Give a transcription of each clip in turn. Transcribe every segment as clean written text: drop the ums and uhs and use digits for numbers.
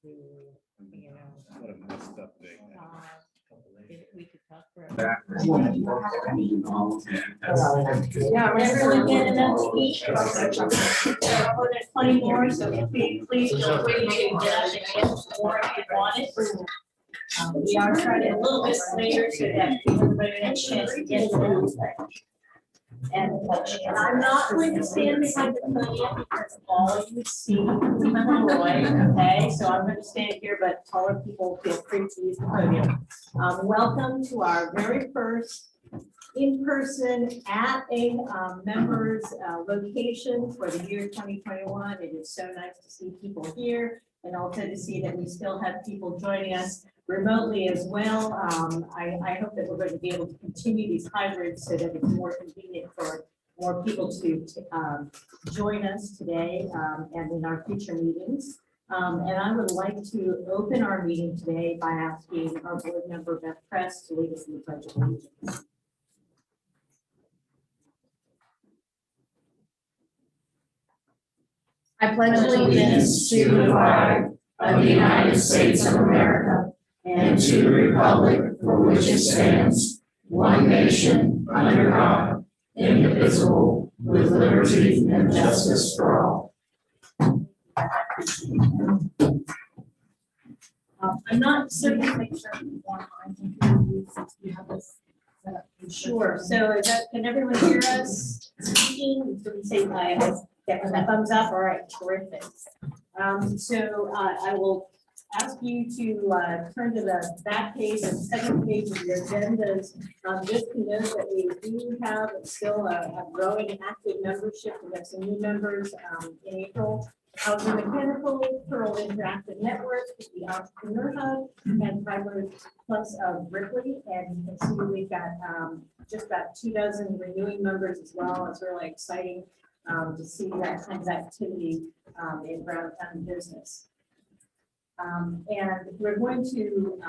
to, you know, What a messed up day. we could talk for. Yeah, everyone get enough to eat. There's plenty more, so please feel free to get up and get more if you want it. We are starting a little bit later so that everybody has a chance to get through. And I'm not going to stand behind the podium because all you see is Roy, okay? So I'm going to stand here, but taller people feel free to use the podium. Welcome to our very first in-person at a member's location for the year 2021. It is so nice to see people here and also to see that we still have people joining us remotely as well. I hope that we're going to be able to continue these hybrids so that it's more convenient for more people to join us today and in our future meetings. And I would like to open our meeting today by asking our board member Beth Press to lead us in the Pledge of Allegiance. I pledge allegiance to the flag of the United States of America and to the republic for which it stands, one nation, under God, indivisible, with liberty and justice for all. I'm not certain to make sure you have this set up. Sure. So is that, can everyone hear us speaking? Do we say a thumbs up? All right, terrific. So I will ask you to turn to the back page and second page of your agendas. Just to note that we do have still a growing active membership. We have some new members in April. The Mechanical Pearl Interactive Network, the Entrepreneur Hub, and Fiber Plus of Ripley. And you can see we've got just about 24 renewing members as well. It's really exciting to see that kind of activity in Brown County business. And we're going to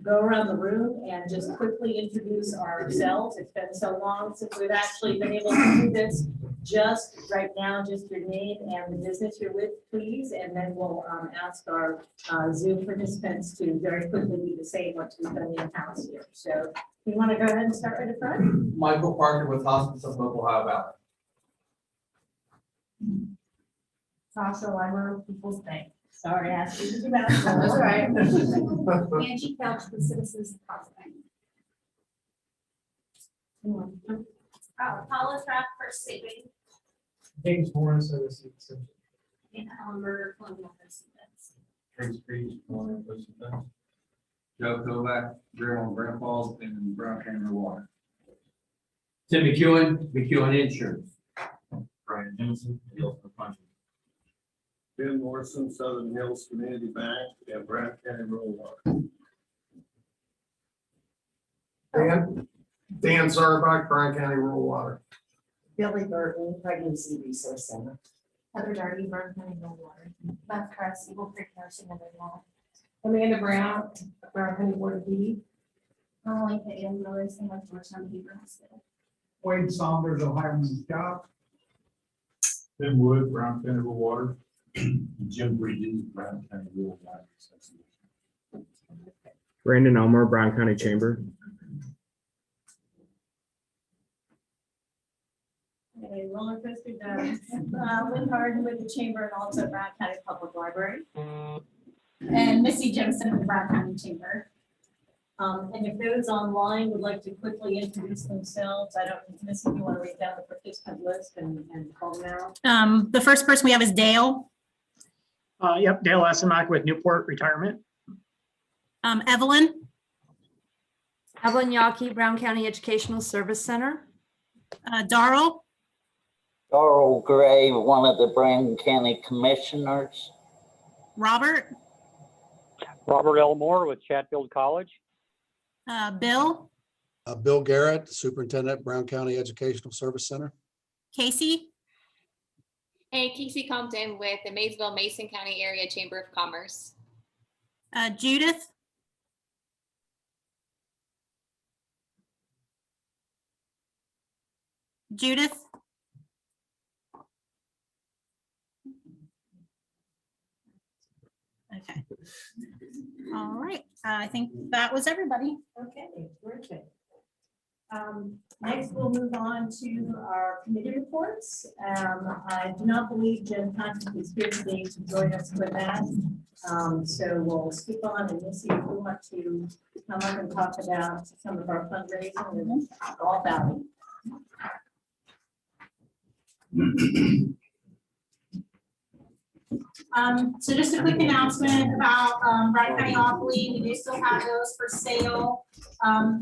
go around the room and just quickly introduce ourselves. It's been so long since we've actually been able to do this. Just right now, just your name and the business you're with, please. And then we'll ask our Zoom participants to very quickly do the same what we've done in the house here. So you want to go ahead and start right at the front? Michael Parker with Hospice of Ohio Valley. Sasha Weimer, People's Bank. Sorry, I asked you to do that. That's all right. Angie Couch with Citizens Prospect. Paula Trapp for Saving. James Morris, overseas. And Elmer Colonial Residence. Trace Creed, Joe Kovac, Grandma and Grandpa's in Brown County Water. Tim McEwen Insurance. Brian Jensen, Hillsborough Punching. Ben Morrison, Southern Hills Community Bank, and Brown County Rural Water. Dan Sarback, Bryan County Rural Water. Billy Burton, Pregnancy Resource Center. Heather Darby, Brown County Rural Water. Beth Kress, Eagle Creek Nursing and Midwife. Amanda Brown, Brown County Board of Duty. Emily Payton, Miller St. Georgetown Beaver Hospital. Wade Saunders, Ohio Men's Job. Ben Wood, Brown County Rural Water. Jim Bridges, Brown County Rural Water Association. Brandon Elmer, Brown County Chamber. A roller coaster Lynn Harden with the Chamber and also Brown County Public Library. And Missy Jimson with Brown County Chamber. And if those online would like to quickly introduce themselves, I don't, Missy, if you want to read down the participant list and call them out. The first person we have is Dale. Yep, Dale Essenack with Newport Retirement. Evelyn. Evelyn Yaki, Brown County Educational Service Center. Darrell. Darrell Gray, one of the Brandon County Commissioners. Robert. Robert Elmore with Chatfield College. Bill. Bill Garrett, Superintendent, Brown County Educational Service Center. Casey. Hey, Casey Compton with the Maysville Mason County Area Chamber of Commerce. Judith. Judith. Okay. All right, I think that was everybody. Okay, terrific. Next, we'll move on to our committee reports. I do not believe Jim Patrick is here today to join us for that. So we'll skip on and we'll see if we want to come up and talk about some of our fundraising and all about it. So just a quick announcement about Bryan County Off-Lead. We do still have those for sale.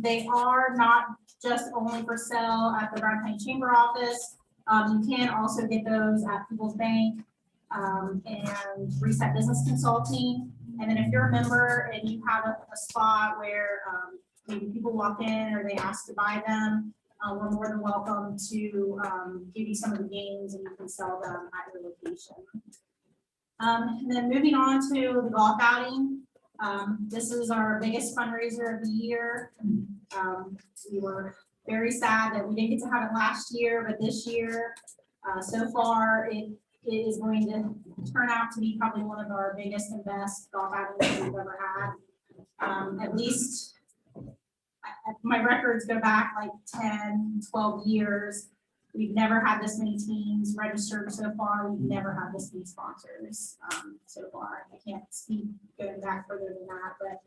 They are not just only for sale at the Bryan County Chamber office. You can also get those at People's Bank and Reset Business Consulting. And then if you're a member and you have a spot where maybe people walk in or they ask to buy them, we're more than welcome to give you some of the games and you can sell them at your location. And then moving on to the golf outing. This is our biggest fundraiser of the year. We were very sad that we didn't get to have it last year, but this year, so far, it is going to turn out to be probably one of our biggest and best golf outings we've ever had. At least, my records go back like 10, 12 years. We've never had this many teams registered so far. We've never had this many sponsors so far. I can't speak going back further than that, but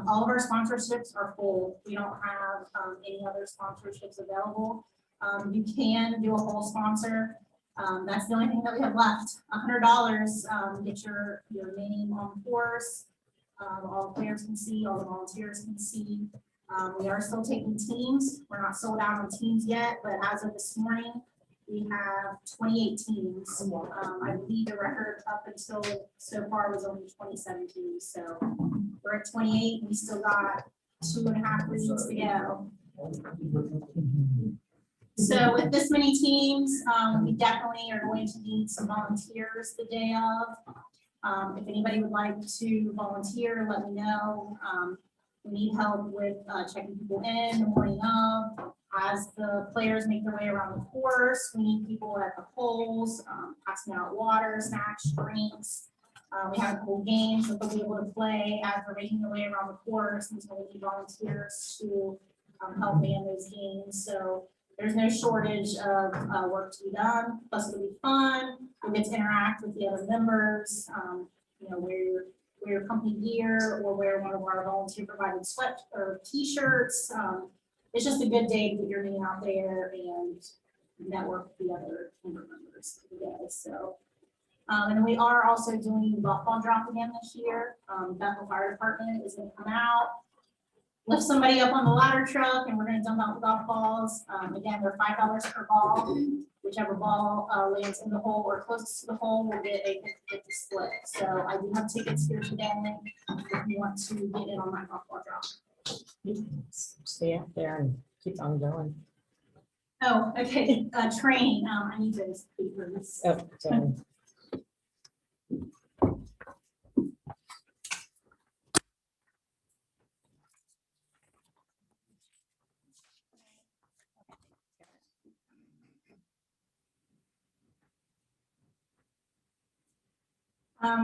all of our sponsorships are full. We don't have any other sponsorships available. You can do a whole sponsor. That's the only thing that we have left. $100, get your name on the course. All the players can see, all the volunteers can see. We are still taking teams. We're not sold out on teams yet, but as of this morning, we have 28 teams. I believe the record up until so far was only 27 teams. So we're at 28. We still got 2.5 weeks to go. So with this many teams, we definitely are going to need some volunteers the day of. If anybody would like to volunteer, let me know. We need help with checking people in the morning of. As the players make their way around the course, we need people at the holes, passing out water, snacks, drinks. We have cool games that they'll be able to play as they're making their way around the course, and so we need volunteers to help man those games. So there's no shortage of work to be done. Plus, it'll be fun. We'll get to interact with the other members. Wear your company gear or wear one of our volunteer provided sweat or t-shirts. It's just a good day to get your name out there and network with the other chamber members today. So, and we are also doing golf ball drop again this year. Bethel Fire Department is going to come out, lift somebody up on the ladder truck, and we're going to dump out the golf balls. Again, they're $5 per ball. Whichever ball lands in the hole or closest to the hole will get a 50-50 split. So I do have tickets here today if you want to get in on my golf ball drop. Stay up there and keep on going. Oh, okay. Training. I need those papers. Oh, sorry.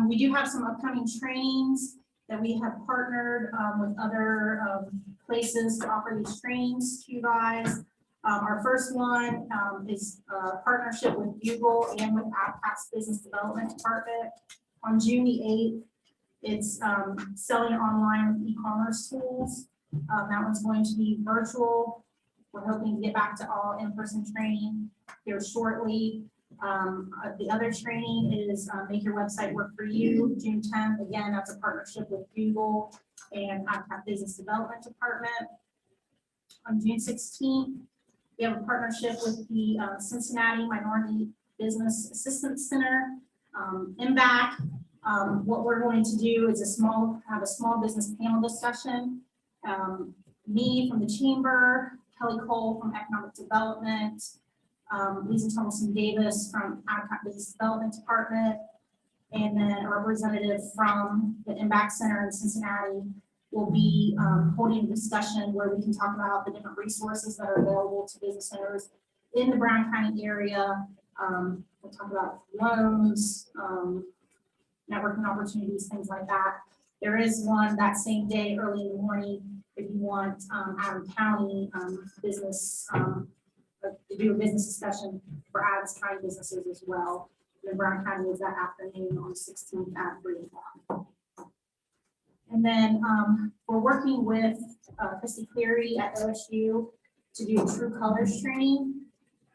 We do have some upcoming trainings that we have partnered with other places to offer these trainings to you guys. Our first one is a partnership with Bugle and with APAT's Business Development Department. On June the 8th, it's selling online with e-commerce tools. That one's going to be virtual. We're hoping to get back to all in-person training here shortly. The other training is Make Your Website Work For You, June 10th. Again, that's a partnership with Google and APAT Business Development Department. On June 16th, we have a partnership with the Cincinnati Minority Business Assistance Center, MBAC. What we're going to do is have a small business panel discussion. Me from the Chamber, Kelly Cole from Economic Development, Lisa Thomason Davis from APAT Business Development Department, and then a representative from the MBAC Center in Cincinnati will be holding a discussion where we can talk about the different resources that are available to business owners in the Bryan County area. We'll talk about loans, networking opportunities, things like that. There is one that same day, early in the morning, if you want Adams County business, to do a business discussion for Adams County businesses as well. The Brown County is that afternoon on 16th at 3 o'clock. And then we're working with Christy Cleary at OSU to do True Colors training.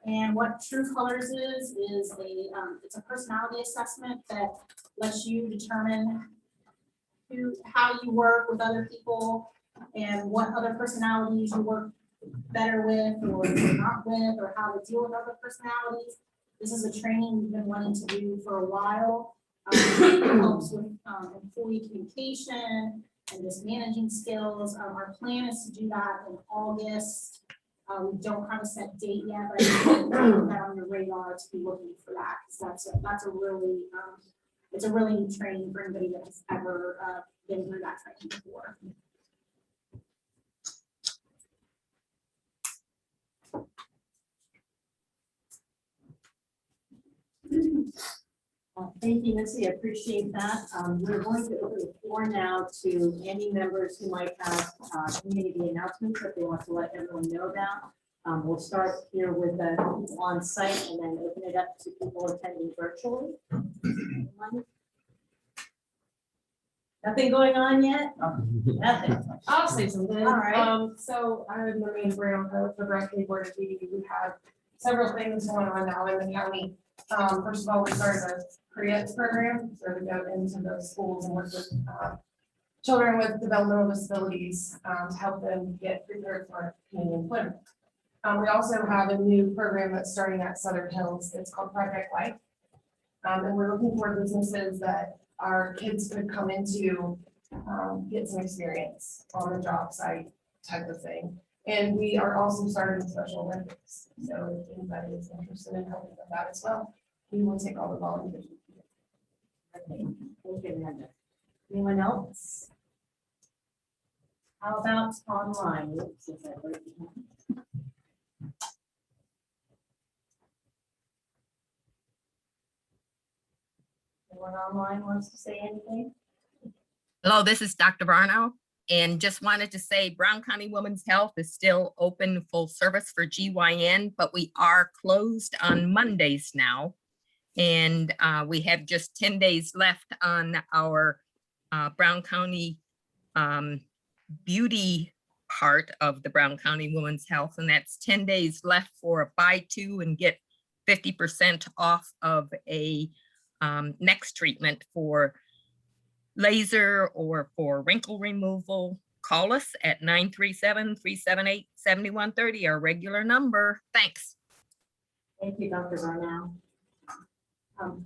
And what True Colors is it's a personality assessment that lets you determine how you work with other people and what other personalities you work better with or not with, or how to deal with other personalities. This is a training we've been wanting to do for a while. It helps with employee communication and just managing skills. Our plan is to do that in August. We don't have a set date yet, but I think that on your radar to be looking for that, because that's a really it's a really neat training for anybody that has ever been through that training before. Thank you, Missy. I appreciate that. We're going to open the floor now to any members who might have community announcements that they want to let everyone know about. We'll start here with people on site and then open it up to people attending virtually. Nothing going on yet? Nothing. I'll say something. All right. So I'm Maureen Brown, I work for Brown County Board of Education. We have several things going on now in the county. First of all, we started a CREATS program, so we go into those schools and work with children with developmental disabilities to help them get prepared for community employment. We also have a new program that's starting at Southern Hills. It's called Project Life. And we're looking for businesses that our kids could come into, get some experience on the job site type of thing. And we are also starting Special Olympics. So if anybody is interested in helping with that as well, we will take all the volunteers. Okay. Thank you, Amanda. Anyone else? How about online? Anyone online wants to say anything? Hello, this is Dr. Barno, and just wanted to say Brown County Women's Health is still open full service for GYN, but we are closed on Mondays now. And we have just 10 days left on our Brown County beauty part of the Brown County Women's Health, and that's 10 days left for a buy two and get 50% off of a next treatment for laser or for wrinkle removal. Call us at 937-378-7130, our regular number. Thanks. Thank you, Dr. Barnow.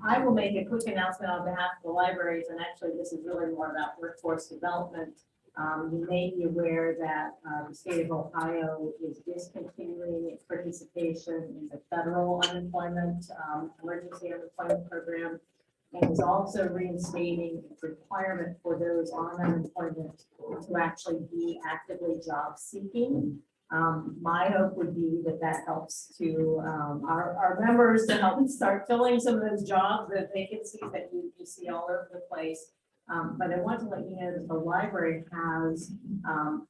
I will make a quick announcement on behalf of the libraries, and actually this is really more about workforce development. You may be aware that the state of Ohio is discontinuing its participation in the federal unemployment, emergency unemployment program, and is also reinstating a requirement for those on unemployment to actually be actively job seeking. My hope would be that that helps to our members to help start filling some of those jobs, the vacancies that you see all over the place. But I want to let you know that the library has a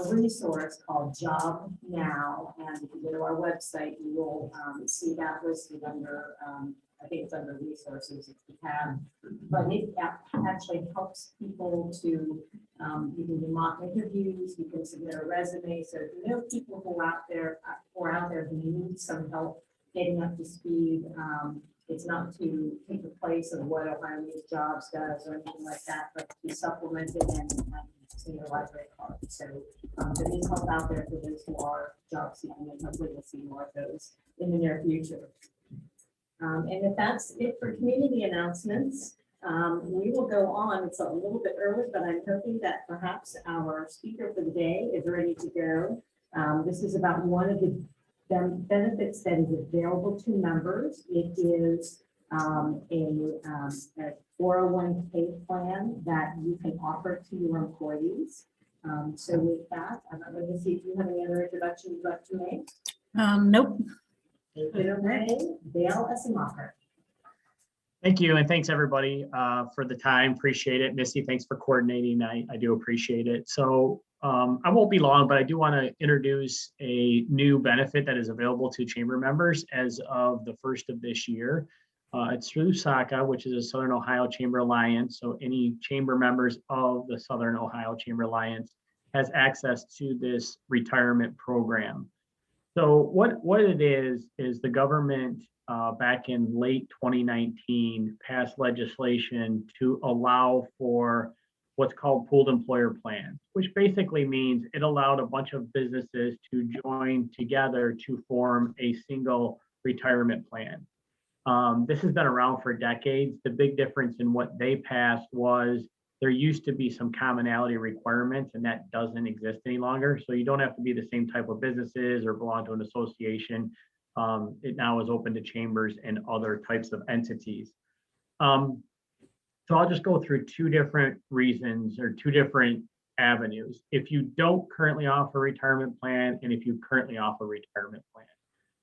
resource called Job Now, and if you go to our website, you will see that listed under, I think it's under resources if you have, but it actually helps people to, you can do mock interviews, you can submit a resume. So if you know people who are out there who need some help getting up to speed, it's not to take the place of what Ohio News Jobs does or anything like that, but to supplement it and see your library card. So there is help out there for those who are job seeking, and hopefully we'll see more of those in the near future. And if that's it for community announcements, we will go on. It's a little bit early, but I'm hoping that perhaps our speaker for the day is ready to go. This is about one of the benefits that is available to members. It is a 401k plan that you can offer to your employees. So with that, I'm going to see if you have any other introductions you'd like to make. Nope. Okay, Dale Essemacher. Thank you, and thanks everybody for the time. Appreciate it. Missy, thanks for coordinating. I do appreciate it. So I won't be long, but I do want to introduce a new benefit that is available to chamber members as of the 1st of this year. It's through SACA, which is a Southern Ohio Chamber Alliance. So any chamber members of the Southern Ohio Chamber Alliance has access to this retirement program. So what it is the government back in late 2019 passed legislation to allow for what's called pooled employer plans, which basically means it allowed a bunch of businesses to join together to form a single retirement plan. This has been around for decades. The big difference in what they passed was there used to be some commonality requirements, and that doesn't exist any longer. So you don't have to be the same type of businesses or belong to an association. It now is open to chambers and other types of entities. So I'll just go through two different reasons or two different avenues. If you don't currently offer a retirement plan and if you currently offer a retirement plan.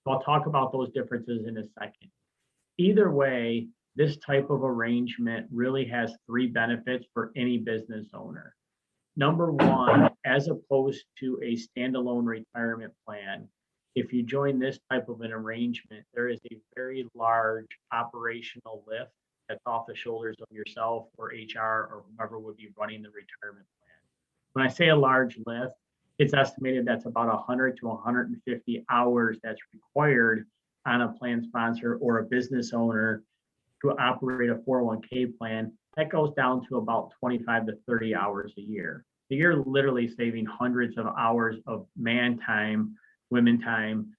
So I'll talk about those differences in a second. Either way, this type of arrangement really has three benefits for any business owner. Number one, as opposed to a standalone retirement plan, if you join this type of an arrangement, there is a very large operational lift that's off the shoulders of yourself or HR or whoever would be running the retirement plan. When I say a large lift, it's estimated that's about 100 to 150 hours that's required on a plan sponsor or a business owner to operate a 401k plan. That goes down to about 25 to 30 hours a year. So you're literally saving hundreds of hours of man time, women time,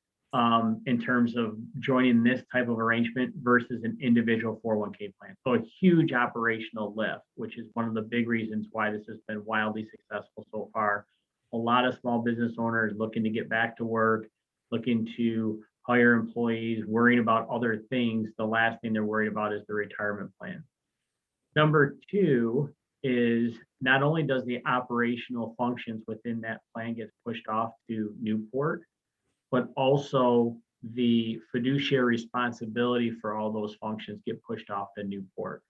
in terms of joining this type of arrangement versus an individual 401k plan. So a huge operational lift, which is one of the big reasons why this has been wildly successful so far. A lot of small business owners looking to get back to work, looking to hire employees, worrying about other things. The last thing they're worried about is the retirement plan. Number two is not only does the operational functions within that plan get pushed off to Newport, but also the fiduciary responsibility for all those functions get pushed off to Newport.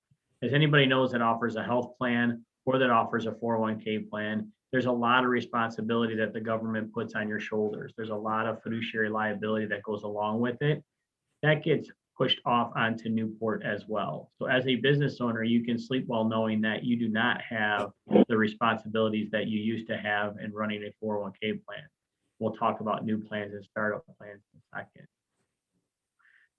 As anybody knows that offers a health plan or that offers a 401k plan, there's a lot of responsibility that the government puts on your shoulders. There's a lot of fiduciary liability that goes along with it. That gets pushed off onto Newport as well. So as a business owner, you can sleep well knowing that you do not have the responsibilities that you used to have in running a 401k plan. We'll talk about new plans and startup plans in a second.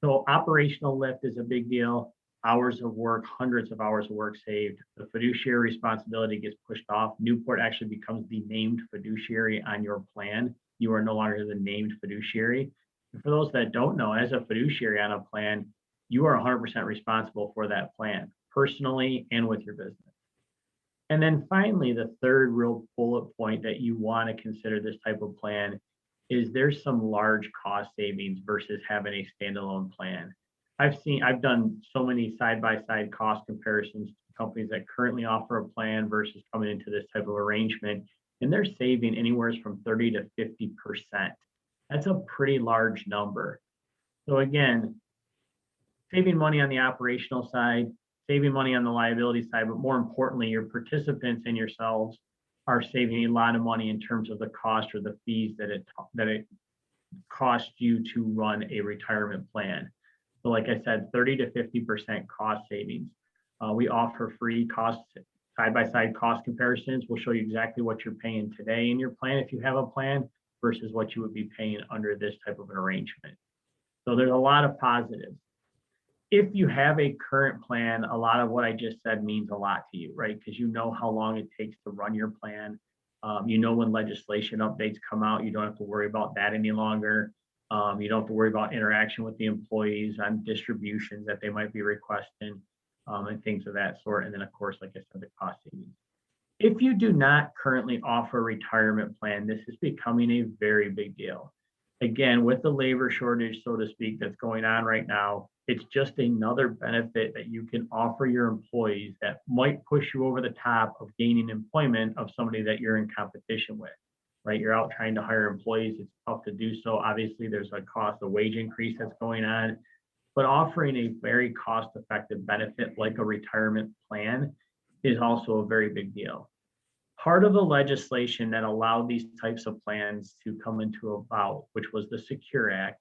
So operational lift is a big deal. Hours of work, hundreds of hours of work saved. The fiduciary responsibility gets pushed off. Newport actually becomes the named fiduciary on your plan. You are no longer the named fiduciary. And for those that don't know, as a fiduciary on a plan, you are 100% responsible for that plan, personally and with your business. And then finally, the third real bullet point that you want to consider this type of plan is there's some large cost savings versus having a standalone plan. I've done so many side-by-side cost comparisons to companies that currently offer a plan versus coming into this type of arrangement, and they're saving anywhere from 30 to 50%. That's a pretty large number. So again, saving money on the operational side, saving money on the liability side, but more importantly, your participants and yourselves are saving a lot of money in terms of the cost or the fees that it costs you to run a retirement plan. So like I said, 30 to 50% cost savings. We offer free side-by-side cost comparisons. We'll show you exactly what you're paying today in your plan if you have a plan versus what you would be paying under this type of an arrangement. So there's a lot of positives. If you have a current plan, a lot of what I just said means a lot to you, right? Because you know how long it takes to run your plan. You know when legislation updates come out, you don't have to worry about that any longer. You don't have to worry about interaction with the employees on distributions that they might be requesting and things of that sort. And then of course, like I said, the cost savings. If you do not currently offer a retirement plan, this is becoming a very big deal. Again, with the labor shortage, so to speak, that's going on right now, it's just another benefit that you can offer your employees that might push you over the top of gaining employment of somebody that you're in competition with, right? You're out trying to hire employees. It's tough to do so. Obviously, there's a cost of wage increase that's going on. but offering a very cost-effective benefit like a retirement plan is also a very big deal. Part of the legislation that allowed these types of plans to come into about, which was the Secure Act,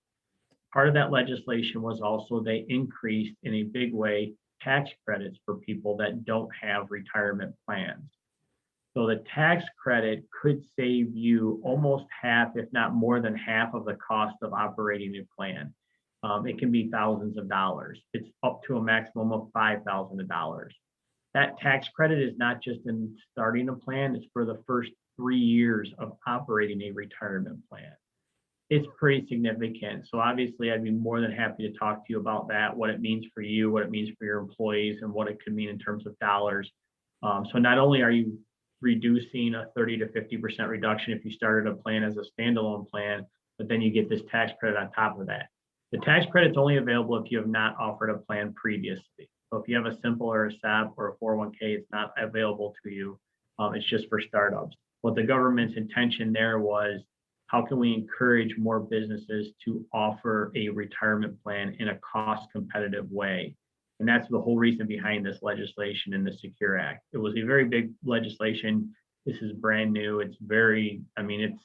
part of that legislation was also they increased in a big way tax credits for people that don't have retirement plans. So the tax credit could save you almost half, if not more than half of the cost of operating a plan. It can be thousands of dollars. It's up to a maximum of $5,000. That tax credit is not just in starting a plan, it's for the first 3 years of operating a retirement plan. It's pretty significant. So obviously I'd be more than happy to talk to you about that, what it means for you, what it means for your employees, and what it could mean in terms of dollars. So not only are you reducing a 30 to 50% reduction if you started a plan as a standalone plan, but then you get this tax credit on top of that. The tax credit's only available if you have not offered a plan previously. So if you have a simple or a SAP or a 401k, it's not available to you. It's just for startups. What the government's intention there was, how can we encourage more businesses to offer a retirement plan in a cost competitive way? And that's the whole reason behind this legislation in the Secure Act. It was a very big legislation. This is brand new. It's very, I mean,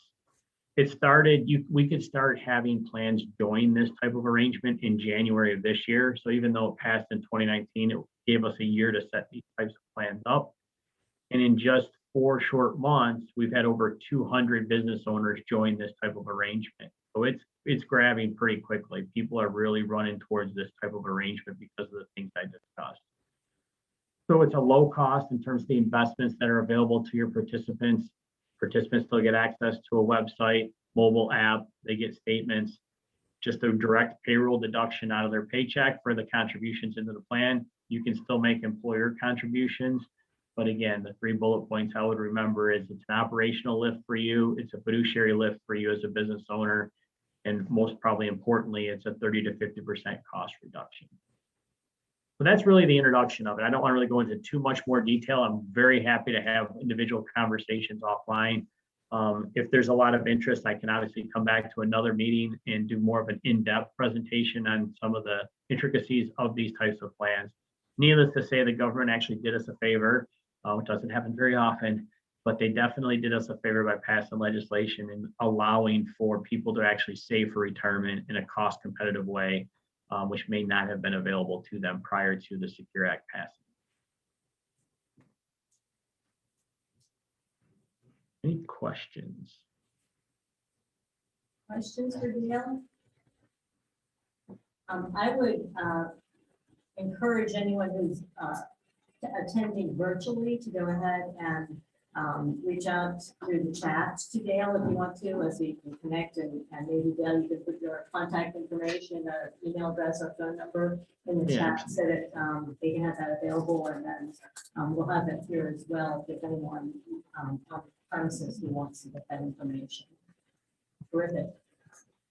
it started, we could start having plans join this type of arrangement in January of this year. So even though it passed in 2019, it gave us a year to set these types of plans up. And in just 4 short months, we've had over 200 business owners join this type of arrangement. So it's grabbing pretty quickly. People are really running towards this type of arrangement because of the things I discussed. So it's a low cost in terms of the investments that are available to your participants. Participants still get access to a website, mobile app, they get statements, just a direct payroll deduction out of their paycheck for the contributions into the plan. You can still make employer contributions. But again, the 3 bullet points I would remember is it's an operational lift for you, it's a fiduciary lift for you as a business owner, and most probably importantly, it's a 30 to 50% cost reduction. So that's really the introduction of it. I don't want to really go into too much more detail. I'm very happy to have individual conversations offline. If there's a lot of interest, I can obviously come back to another meeting and do more of an in-depth presentation on some of the intricacies of these types of plans. Needless to say, the government actually did us a favor, which doesn't happen very often, but they definitely did us a favor by passing legislation and allowing for people to actually save for retirement in a cost competitive way, which may not have been available to them prior to the Secure Act passing. Any questions? Questions for Dale? I would encourage anyone who's attending virtually to go ahead and reach out through the chat to Dale if you want to, as we can connect, and maybe Dale, you can put your contact information, email address or phone number in the chat so that they can have that available, and then we'll have that here as well if anyone on the premises who wants to get that information. Terrific.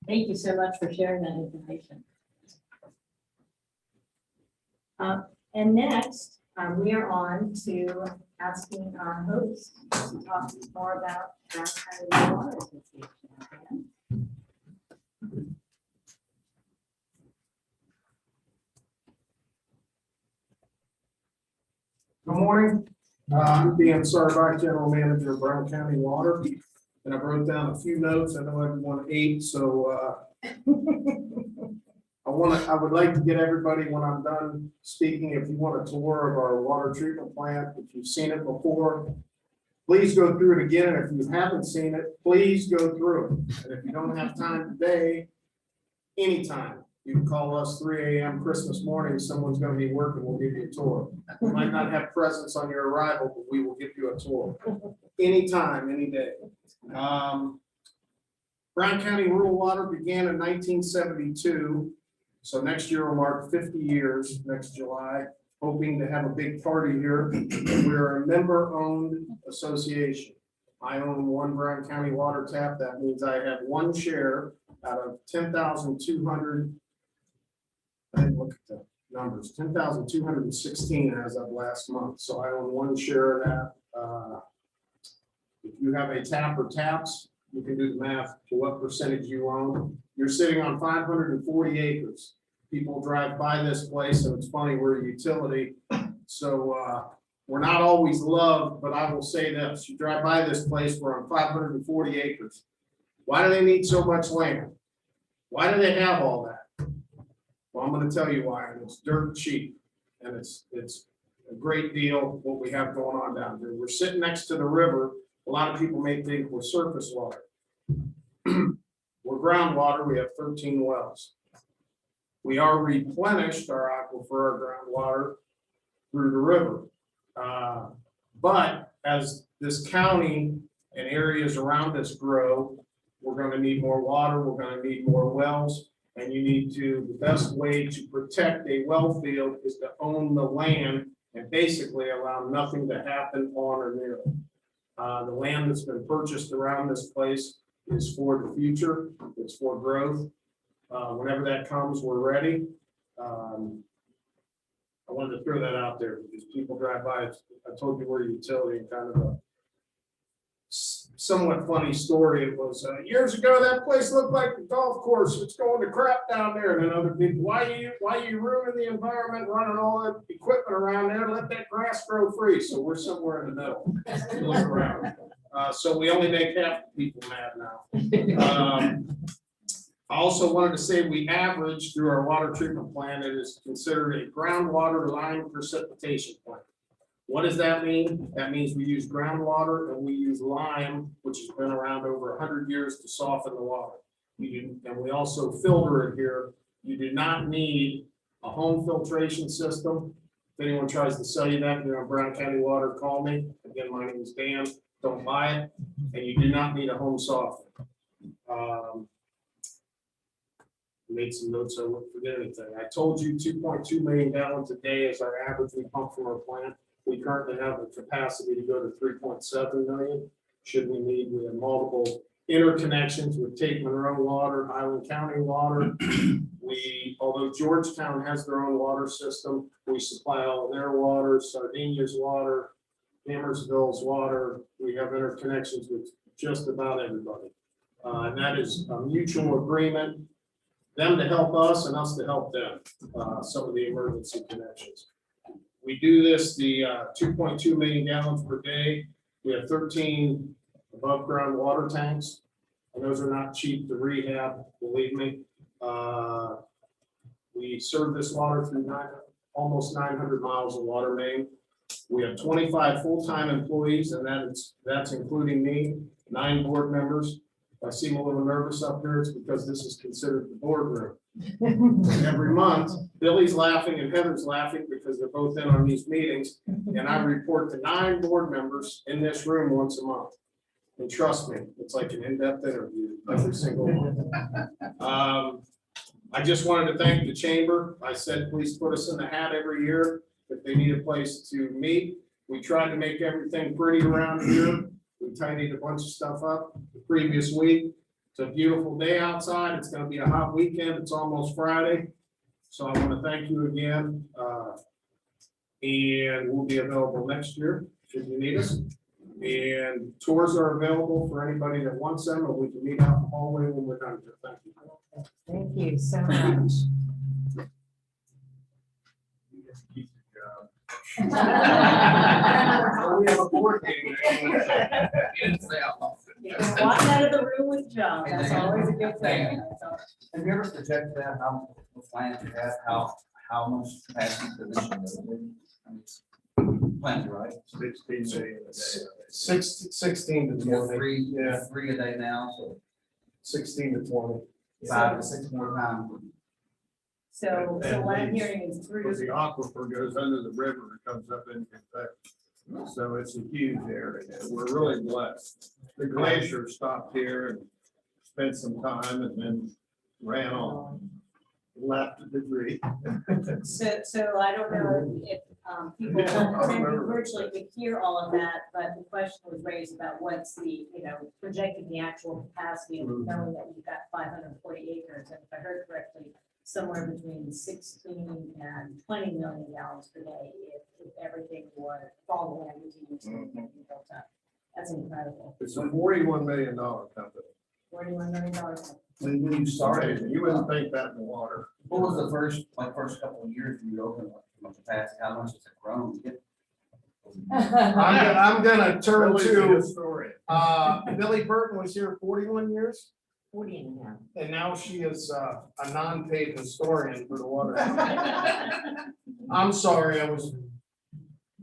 Thank you so much for sharing that information. And next, we are on to asking our host to talk more about Brown County Water Association. Good morning. I'm Dan Sarback, General Manager of Brown County Water, and I wrote down a few notes. I know everyone ate, so I would like to get everybody, when I'm done speaking, if you want a tour of our water treatment plant, if you've seen it before, please go through it again. And if you haven't seen it, please go through it. And if you don't have time today, anytime, you can call us 3 a.m. Christmas morning. Someone's going to be working. We'll give you a tour. We might not have presents on your arrival, but we will give you a tour anytime, any day. Brown County Rural Water began in 1972. So next year will mark 50 years next July, hoping to have a big party here. We're a member-owned association. I own 1 Brown County water tap. That means I have 1 share out of 10,200. I didn't look at the numbers. 10,216 as of last month. So I own 1 share of that. If you have a tap or taps, you can do the math to what percentage you own. You're sitting on 540 acres. People drive by this place, and it's funny, we're a utility, so, we're not always loved, but I will say this, you drive by this place, we're on 540 acres. Why do they need so much land? Why do they have all that? Well, I'm gonna tell you why, and it's dirt cheap, and it's a great deal what we have going on down here. We're sitting next to the river. A lot of people may think we're surface water. We're groundwater, we have 13 wells. We are replenished our aquifer, our groundwater through the river. But as this county and areas around us grow, we're gonna need more water, we're gonna need more wells, and you need to, the best way to protect a well field is to own the land and basically allow nothing to happen on or near it. The land that's been purchased around this place is for the future, it's for growth. Whenever that comes, we're ready. I wanted to throw that out there because people drive by. I told you we're a utility and kind of a somewhat funny story. It was years ago, that place looked like the golf course. It's going to crap down there. And then other people, why you ruining the environment, running all that equipment around there? Let that grass grow free. So we're somewhere in the middle. Look around. So we only make half the people mad now. I also wanted to say we average through our water treatment plant. It is considered a groundwater line precipitation plant. What does that mean? That means we use groundwater and we use lime, which has been around over 100 years to soften the water. And we also filter it here. You do not need a home filtration system. If anyone tries to sell you that, you're on Brown County Water, call me. Again, my name is Dan. Don't buy it. And you do not need a home softener. Made some notes, so I won't forget anything. I told you 2.2 million gallons a day is our average we pump from our plant. We currently have the capacity to go to 3.7 million. Should we need, we have multiple interconnections with Tate Monroe Water, Highland County Water. Although Georgetown has their own water system, we supply all of their water, Sardinia's water, Hammersville's water. We have interconnections with just about everybody. And that is a mutual agreement, them to help us and us to help them, some of the emergency connections. We do this, the 2.2 million gallons per day. We have 13 above ground water tanks, and those are not cheap to rehab, believe me. We serve this water through almost 900 miles of water main. We have 25 full-time employees, and that's including me, 9 board members. If I seem a little nervous up here, it's because this is considered the boardroom. Every month, Billy's laughing and Heather's laughing because they're both in on these meetings, and I report to 9 board members in this room once a month. And trust me, it's like an in-depth interview every single one. I just wanted to thank the chamber. I said, please put us in the hat every year if they need a place to meet. We tried to make everything pretty around here. We tidied a bunch of stuff up the previous week. It's a beautiful day outside. It's going to be a hot weekend. It's almost Friday. So I want to thank you again. And we'll be available next year should you need us. And tours are available for anybody that wants them, or we can meet out in the hallway when we're done here. Thank you. Thank you so much. We have a board meeting. Walk out of the room with John, that's always a good thing. Have you ever projected that, how the plant you have, how much capacity for this year? Plant, right? 16 million a day. 16 to You have 20. three, Yeah, 3 a day now, so 16 to 20. 5 to 6 more times. So what I'm hearing is through. Because the aquifer goes under the river and comes up in Kentucky. So it's a huge area. We're really blessed. The glacier stopped here and spent some time and then ran on, left the debris. So I don't know if people attending virtually could hear all of that, but the question was raised about what's the, projecting the actual capacity of knowing that you've got 540 acres. And if I heard correctly, somewhere between 16 and 20 million gallons per day if everything was all the land was used and built up. That's incredible. It's a $41 million company. $41 million. When you started, You wouldn't think that in the water. what was the first couple of years you opened, like, capacity, how much has it grown? I'm gonna turn Really to, good story. Billy Burton was here 41 years, 40 and a half. and now she is a non-paid historian for the water. I'm sorry,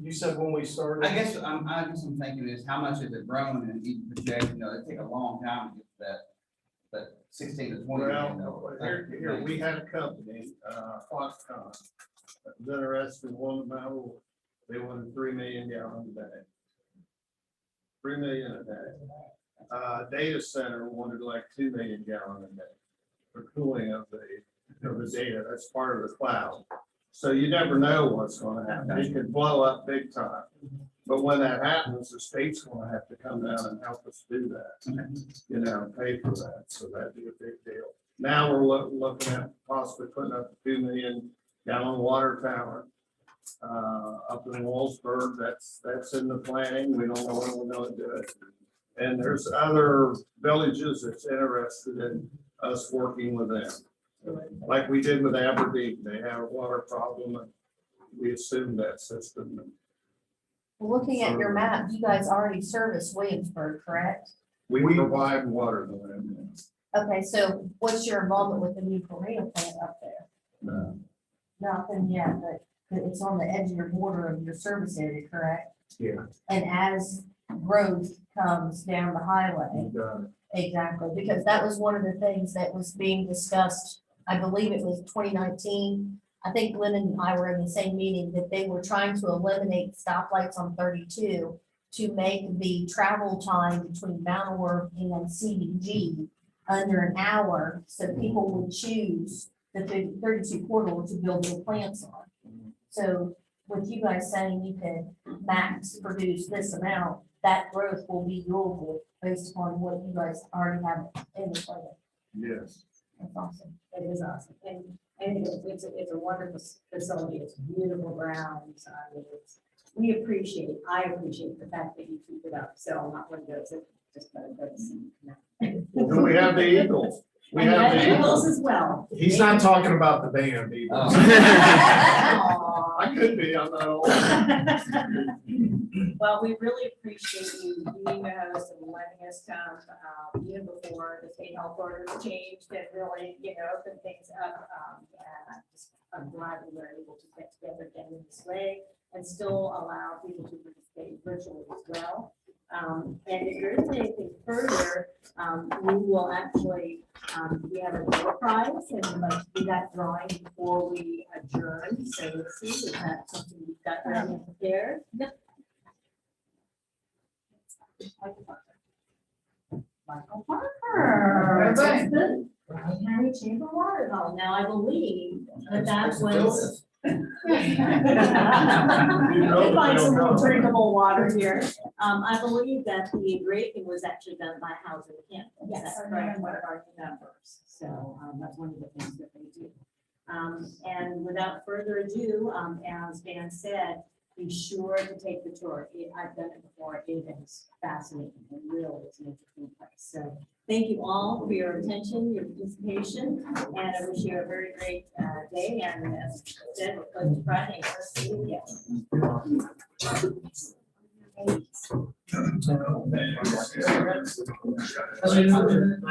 you said when we started. I guess I'm thinking is how much has it grown and you project, it take a long time to get to that 16 to 20 million Well, dollar. here, we had a company, Foxconn, that was interested in one metal, they wanted 3 million gallons a day. 3 million a day. Data center wanted like 2 million gallons a day for cooling of the data, that's part of the cloud. So you never know what's gonna happen, it could blow up big time. But when that happens, the state's gonna have to come down and help us do that, pay for that, so that'd be a big deal. Now we're looking at possibly putting up a 2 million gallon water tower up in Wolfsburg, that's in the planning, we don't know when we're gonna do it. And there's other villages that's interested in us working with them. Like we did with Aberdeen, they have a water problem, and we assumed that system. Looking at your map, you guys already service Williamsburg, correct? We provide water to them. Okay, so what's your involvement with the new Korea plant up there? No. Nothing yet, but it's on the edge of your border of your service area, correct? Yeah. And as growth comes down the highway, exactly, because that was one of the things that was being discussed, I believe it was 2019. I think Lynn and I were in the same meeting, that they were trying to eliminate stoplights on 32 to make the travel time between Mount Orb and CDG under an hour, so people would choose the 32 corridor to build their plants on. So with you guys saying you can max produce this amount, that growth will be doable based upon what you guys already have in the plan. Yes. That's awesome. It is awesome. And it's a wonderful facility. It's beautiful grounds. I mean, I appreciate the fact that you keep it up. So I'm not one of those that just let it go to sleep. No. Then we have the Eagles. We And have the the Eagles Eagles. as well. He's not talking about the band either. I could be, I'm not old. Well, we really appreciate you being with us and letting us come, even before the state health orders changed and really, open things up. And I'm glad we were able to get together again in this way and still allow people to participate virtually as well. And if there isn't anything further, we will actually, we have a door prize and we'd like to do that drawing before we adjourn. So let's see, is that something you've got ready and prepared? Yep. Michael Parker. That's good. County Chamber Water Hall. Now, I believe that was. Find some more drinkable water here. I believe that the engraving was actually done by Housing Camp. Yes, correct, one of our members. So that's one of the things that they do. And without further ado, as Dan said, be sure to take the tour. I've done it before. It is fascinating and really it's an interesting place. So thank you all for your attention, your participation, and I wish you a very great day. And as I said, we're closed Friday. See you again.